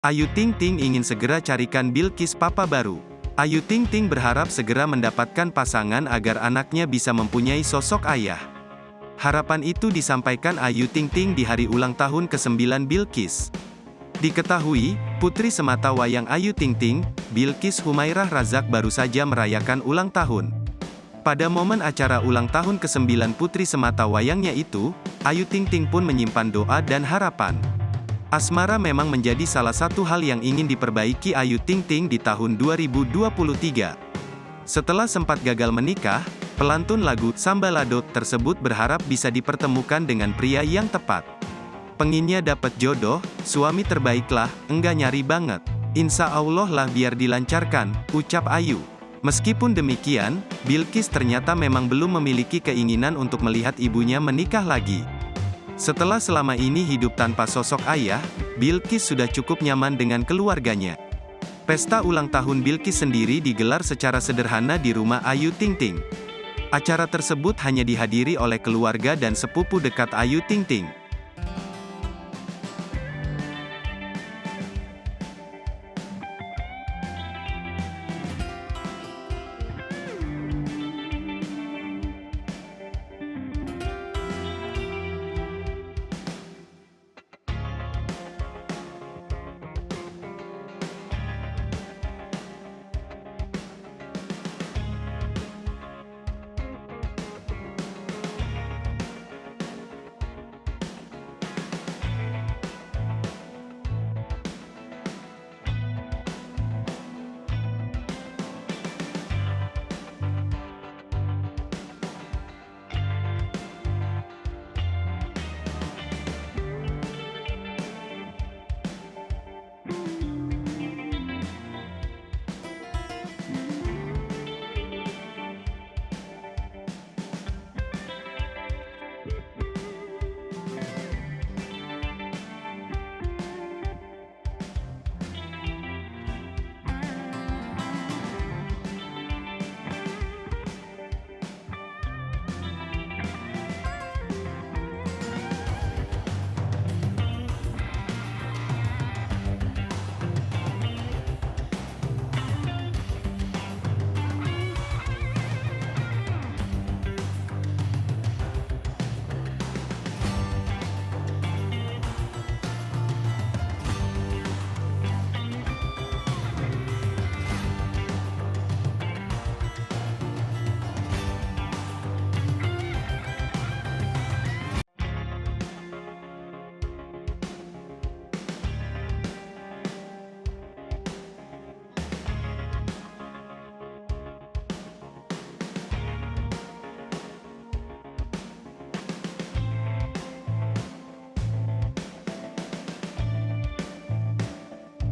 Ayu Ting Ting ingin segera carikan Bilqis papa baru. Ayu Ting Ting berharap segera mendapatkan pasangan agar anaknya bisa mempunyai sosok ayah. Harapan itu disampaikan Ayu Ting Ting di hari ulang tahun ke-9 Bilqis. Diketahui, putri semata wayang Ayu Ting Ting, Bilqis Humairah Razak baru saja merayakan ulang tahun. Pada momen acara ulang tahun ke-9 putri semata wayangnya itu, Ayu Ting Ting pun menyimpan doa dan harapan. Asmara memang menjadi salah satu hal yang ingin diperbaiki Ayu Ting Ting di tahun 2023. Setelah sempat gagal menikah, pelantun lagu Sambalado tersebut berharap bisa dipertemukan dengan pria yang tepat. Pengennya dapat jodoh, suami terbaiklah, enggak nyari banget. Insya Allah lah biar dilancarkan, ucap Ayu. Meskipun demikian, Bilqis ternyata memang belum memiliki keinginan untuk melihat ibunya menikah lagi. Setelah selama ini hidup tanpa sosok ayah, Bilqis sudah cukup nyaman dengan keluarganya. Pesta ulang tahun Bilqis sendiri digelar secara sederhana di rumah Ayu Ting Ting. Acara tersebut hanya dihadiri oleh keluarga dan sepupu dekat Ayu Ting Ting.